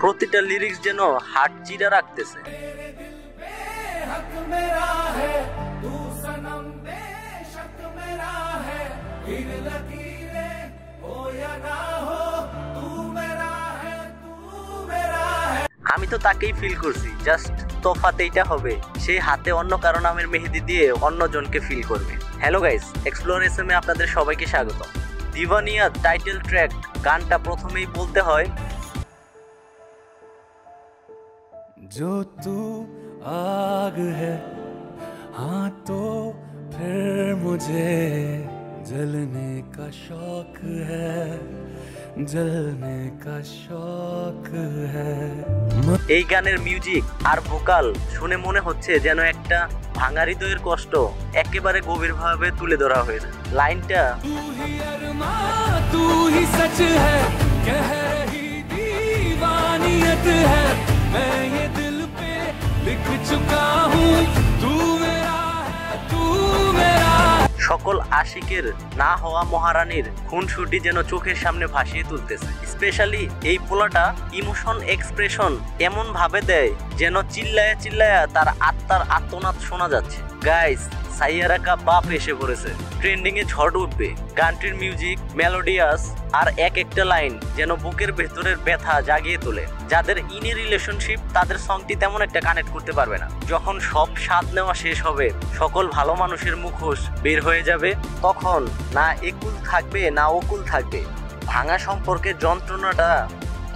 প্রতিটা লিরিক্স যেন হার্ট চিরা রাখতেছে। আমি তো তাকেই ফিল করছি, জাস্ট তফাৎ এইটা হবে সেই হাতে অন্য কারো নামের মেহেদি দিয়ে অন্যজনকে ফিল করবে। হ্যালো গাইস, এক্সপ্লোর এসএম এ আপনাদের সবাইকে স্বাগত। দিওয়ানিয়া টাইটেল ট্র্যাক গানটা প্রথমেই বলতে হয়, जो तू आग है हाँ तो फिर मुझे जलने का शौक है, जलने का शौक है। এই গানের মিউজিক আর ভোকাল শুনে মনে হচ্ছে যেন একটা ভাঙা হৃদয়ের কষ্ট একেবারে গভীরভাবে তুলে ধরা হয়েছে। লাইনটা तू ही अरमां तू ही सच है, कह रही दीवानियत है, मैं ये दिल पे लिख चुका हूँ, तू मेरा है तू मेरा। সকল আশিকের না হওয়া মহারানীর খুনসুটি যেন চোখের সামনে ভাসিয়ে তুলতেছে। স্পেশালি এই পোলাটা ইমোশন এক্সপ্রেশন এমন ভাবে দেয় যেন চিল্লায়া চিল্লায়া তার আত্মার আর্তনাদ শোনা যাচ্ছে। গাইস, সাইয়ারা কা বাপ এসে পড়েছে, ট্রেন্ডিং এ ঝড় উঠবে। গানটির মিউজিক মেলোডিয়াস আর এক একটা লাইন যেন বুকের ভেতরের ব্যথা জাগিয়ে তোলে। যাদের ইনি রিলেশনশিপ তাদের সংটি তেমন একটা কানেক্ট করতে পারবে না। যখন সব স্বাদ নেওয়া শেষ হবে, সকল ভালো মানুষের মুখোশ বের হয়ে যাবে, তখন না একুল থাকবে না ওকুল থাকবে। ভাঙা সম্পর্কের যন্ত্রণাটা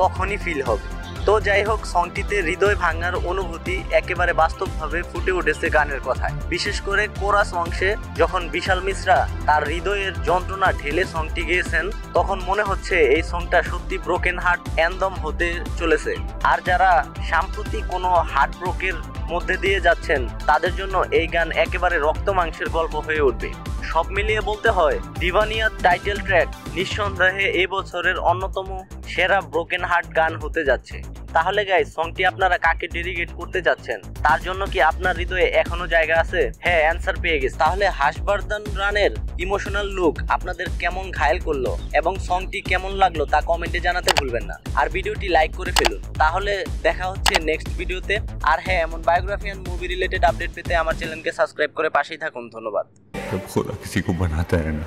তখনই ফিল হবে। তো যাই হোক, সংটিতে হৃদয় ভাঙার অনুভূতি একেবারে বাস্তবভাবে ফুটে উঠেছে গানের কথায়। বিশেষ করে কোরাস অংশে যখন বিশাল মিশ্রা তার হৃদয়ের যন্ত্রণা ঢেলে সংটি গেয়েছেন, তখন মনে হচ্ছে এই সংটা সত্যি ব্রোকেন হার্ট অ্যানথেম হতে চলেছে। আর যারা সাম্প্রতিক কোনো হার্ট ব্রোকের মধ্যে দিয়ে যাচ্ছেন, তাদের জন্য এই গান একেবারে রক্ত মাংসের গল্প হয়ে উঠবে। সব মিলিয়ে বলতে হয় দিওয়ানিয়া টাইটেল ট্র্যাক নিঃসন্দেহে এই বছরের অন্যতম সেরা ব্রোকেন হার্ট গান হতে যাচ্ছে। তাহলে গাইস, সংটি আপনারা কাকে ডেডিকেট করতে যাচ্ছেন? তার জন্য কি আপনার হৃদয়ে এখনো জায়গা আছে? হ্যাঁ, অ্যান্সার পেয়ে গেছে। তাহলে হাসবার্দান রানের ইমোশনাল লুক আপনাদের কেমন ঘায়েল করলো এবং সংটি কেমন লাগলো তা কমেন্টে জানাতে ভুলবেন না। আর ভিডিওটি লাইক করে ফেলুন। তাহলে দেখা হচ্ছে নেক্সট ভিডিওতে। আর হ্যাঁ, এমন biography and movie related update পেতে আমার চ্যানেলকে সাবস্ক্রাইব করে পাশেই থাকুন। ধন্যবাদ। जब खुदा किसी को बनाता है ना,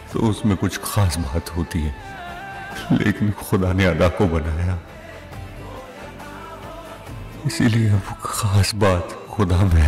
तो उसमें कुछ खास बात होती है, लेकिन खुदा ने अदा को बनाया, इसीलिए वो खास बात खुदा में है।